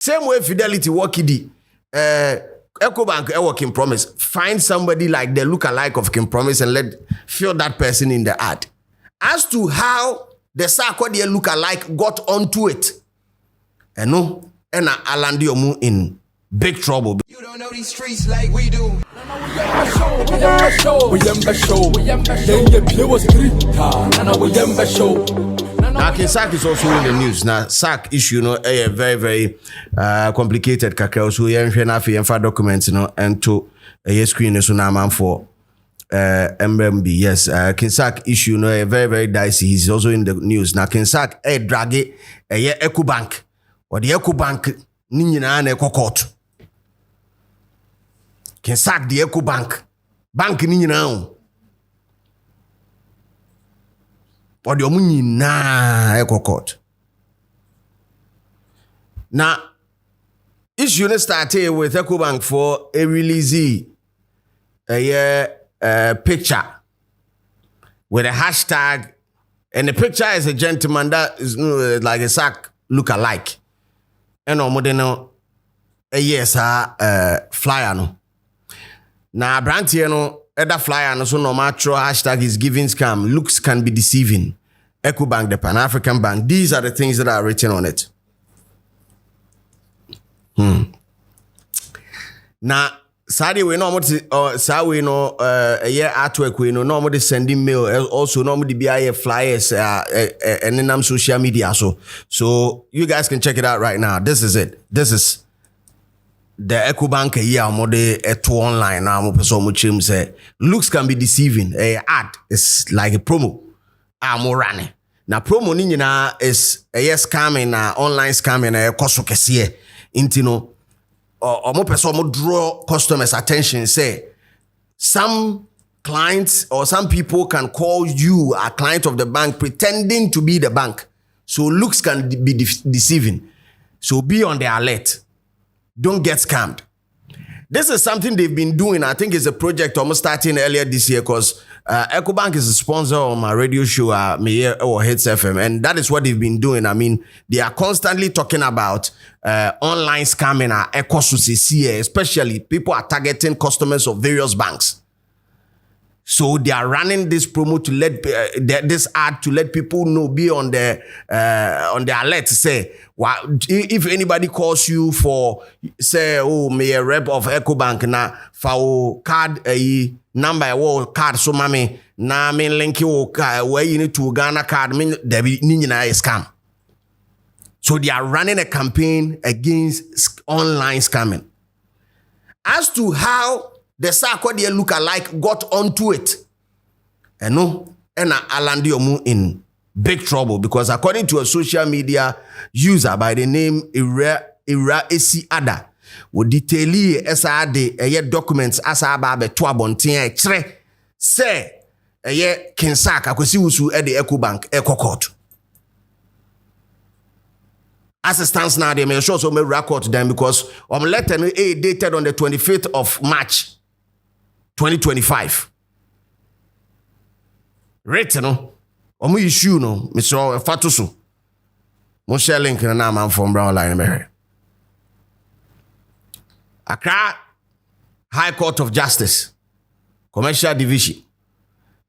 Same way Fidelity Wakidi, Ecobank working promise. Find somebody like the lookalike of King Promise and fill that person in the ad. As to how the Sarkodie lookalike got onto it, and Alandi Omu in big trouble. You don't know these streets like we do. Now, SAC is also in the news. Now, SAC issue, a very, very complicated kakao. So, you documents, and to a screen is man for MMB. Yes, SAC issue, a very, very dicey. He's also in the news. Now, SAC drag it, Ecobank, or the Ecobank, Nina Eco Court. SAC the Ecobank, Bank Nina. Or the omuni na Eco Court. Now, issue started with Ecobank for a release a picture with a hashtag, and the picture is a gentleman that is like a SAC lookalike. And no flyer no. Now brand here no. Other flyer and so no matter hashtag is giving scam. Looks can be deceiving. Ecobank, the Pan-African Bank. These are the things that are written on it. Now, Saturday we normally we know a year artwork we know normally sending mail also normally be flyers and then social media so you guys can check it out right now. This is it. This is the Ecobank to online now. Say looks can be deceiving. Ad is like a promo. Running now. Promo nina is a scamming online scamming koso kesiye intino or more person draw customers' attention. Say some clients or some people can call you a client of the bank pretending to be the bank. So looks can be deceiving. So be on the alert. Don't get scammed. This is something they've been doing. I think it's a project almost starting earlier this year because Ecobank is a sponsor on my radio show, or Hits FM, and that is what they've been doing. I mean, they are constantly talking about online scamming, especially people are targeting customers of various banks. So they are running this promo to let this ad to let people know, be on the alert. Say, if anybody calls you for, say, me a rep of Ecobank na for card number card so mami na me link you where you need to Ghana card me there be nina scam. So they are running a campaign against online scamming. As to how the Sarkodie lookalike got onto it, and Alandi Omu in big trouble because according to a social media user by the name Ira Esi Ada, would detail SRD documents as ababe to abontin tre say Kinsak akwesi usu the Ecobank Eco Court. As it stands now, they may show some record them because letter dated on the 25th of March 2025. Written issue Mr. Fatusu. Mo share link na man from Brown Line Mary. Accra High Court of Justice, Commercial Division.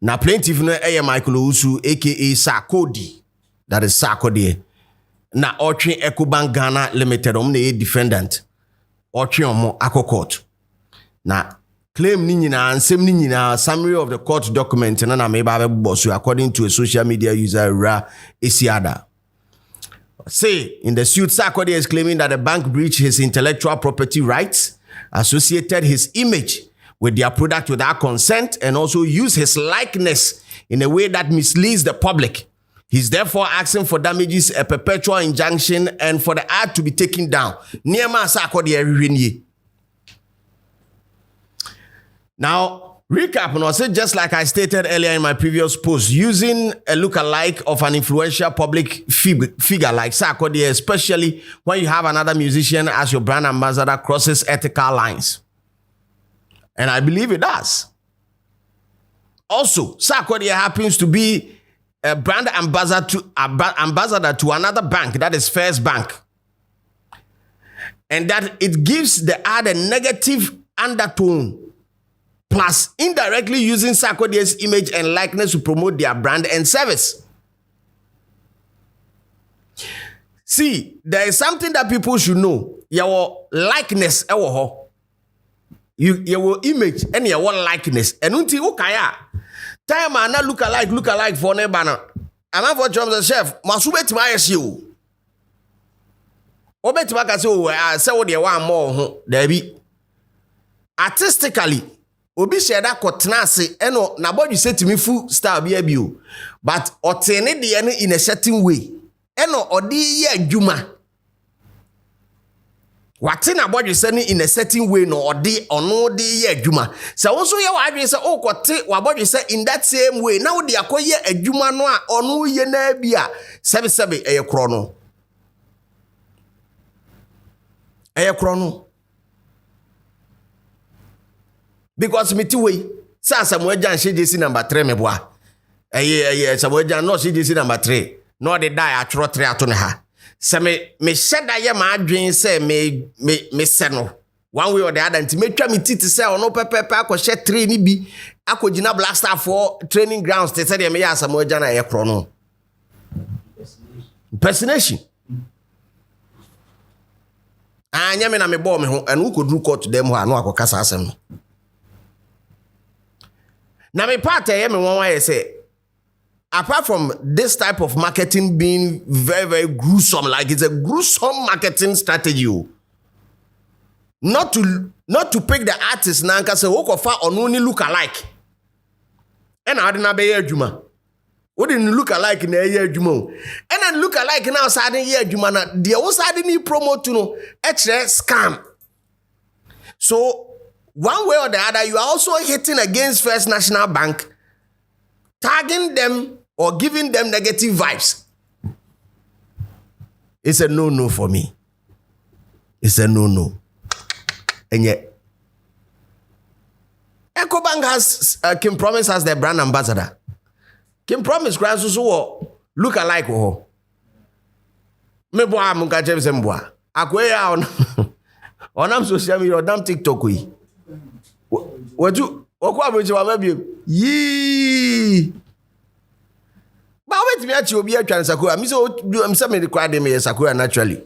Na plaintiff no Michael Usu aka Sarkodie. That is Sarkodie. Na Orchin Ecobank Ghana Limited a defendant. Orchin Omo Eco Court. Na claim nina and same nina summary of the court document and according to a social media user Ra Esiada. Say in the suit, Sarkodie is claiming that the bank breached his intellectual property rights, associated his image with their product without consent, and also used his likeness in a way that misleads the public. He's therefore asking for damages, a perpetual injunction, and for the ad to be taken down. Niema Sarkodie. Now, recap, and also just like I stated earlier in my previous post, using a lookalike of an influential public figure like Sarkodie, especially when you have another musician as your brand ambassador, crosses ethical lines. And I believe it does. Also, Sarkodie happens to be a brand ambassador to another bank, that is First Bank. and that it gives the ad a negative undertone, plus indirectly using Sarkodie's image and likeness to promote their brand and service. See, there is something that people should know. Your likeness, your image and your likeness. And until ukaya, time I not look alike for ne banner. I'm not for John's chef. Masubet my SU. Obet Makaso, I say what you want more, there be. Artistically, Obi share that kotnase, eno, na boy you say to me full star be you. But otene the in a certain way. Eno odi ye juma. Watina boy you say in a certain way no odi ono di ye juma. So also ye wa say oh kote wa boy you say in that same way. Now di akoye ejuma no a ono ye na bia. Sebe eye krono. Eye krono. Because me two way. Sa Samuel Jan JC number 3 me boa. Samuel Jan no JC number 3. No de die atro 3 ato ne ha. Se me sheda ye ma adwen se me se no. One way or the other nti me twa me titi se ono pepepe akoshe 3 ni bi akogina blaster for training grounds te se de me ya Samuel Jan aye kro no. Impersonation. Anya me na me bo me ho enu kodru court dem ho anu akokasa asem no. Now, my part, I say, apart from this type of marketing being very, very gruesome, like it's a gruesome marketing strategy, not to pick the artist now, because we go far on only look alike. And I didn't be a juma. We didn't look alike in a year juma. And then look alike now, side year juma. The outside didn't promote to no extra scam. So, one way or the other, you are also hitting against First National Bank, tagging them or giving them negative vibes. It's a no-no for me. It's a no-no. And yet, Ecobank has, Kim Promise has their brand ambassador. Kim Promise grants also look alike. Me boa munga James Mboa. Akwe on social media, on TikTok. What you okwa bridge wa mabie yi ba wait me achi obi atwan Sakura me say me require them Sakura naturally.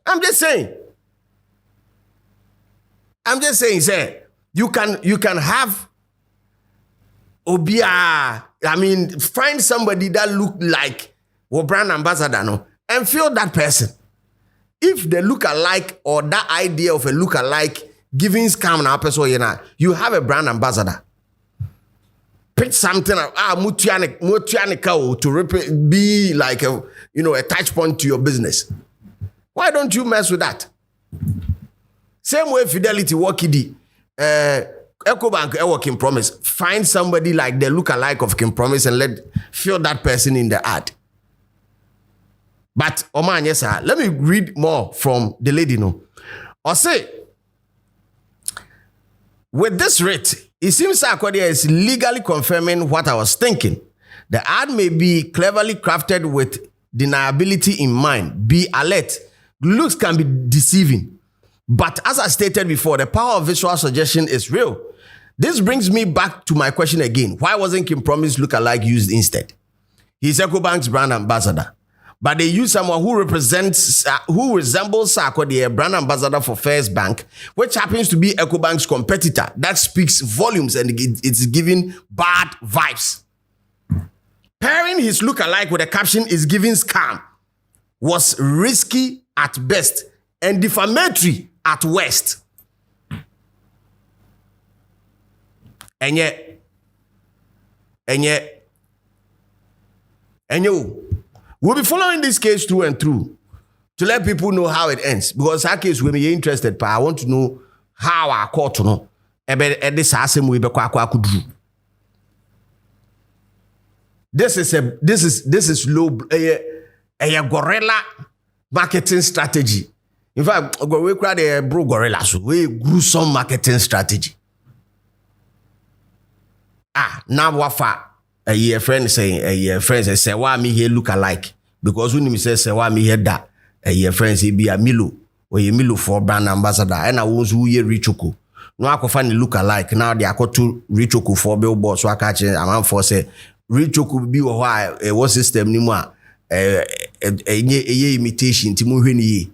I'm just saying say you can have obia, I mean find somebody that look like a brand ambassador no and feel that person. If the look-alike or that idea of a look-alike giving scam na person you have a brand ambassador. Pitch something to be like a touch point to your business. Why don't you mess with that? Same way Fidelity Workidi, Ecobank working promise. Find somebody like the look-alike of Kim Promise and fill that person in the ad. But Oman, yes, sir. Let me read more from the lady. No, or say, with this rate, it seems Sarkodie is legally confirming what I was thinking. The ad may be cleverly crafted with deniability in mind. Be alert. Looks can be deceiving. But as I stated before, the power of visual suggestion is real. This brings me back to my question again. Why wasn't Kim Promise look-alike used instead? He's Ecobank's brand ambassador. But they use someone who resembles Sarkodie, a brand ambassador for First Bank, which happens to be Ecobank's competitor. That speaks volumes and it's giving bad vibes. Pairing his look-alike with a caption is giving scam was risky at best and defamatory at worst. And yet, we'll be following this case through and through to let people know how it ends. Because our case, when you're interested, I want to know how our court to know. This is low a gorilla marketing strategy. In fact, we cried a bro gorilla, so we gruesome marketing strategy. Now wafa. A friend say, why me here look alike? Because when me say why me here that, your friends be a Milo or ye Milo for brand ambassador and I was who ye Richoku. No, I could find Lookalike. Now they are called to Richoku for billboards. So I catch it. I'm for say Richoku be a while a war system ni more a imitation Timuhini.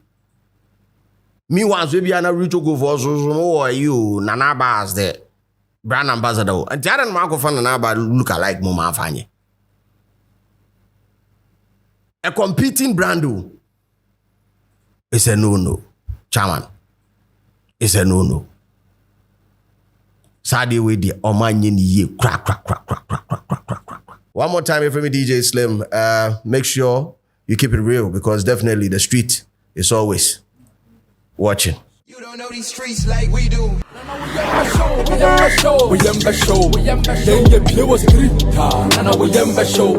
Me once we be an Richoku for so you Nana Bars there. Brand ambassador. And Jared Marco fan and about Lookalike Mama Fanny. A competing brand. It's a no. Chairman. It's a no. Sadie with the Oman ye crack. One more time for me, DJ Slim. Make sure you keep it real because definitely the street is always watching. You don't know these streets like we do. We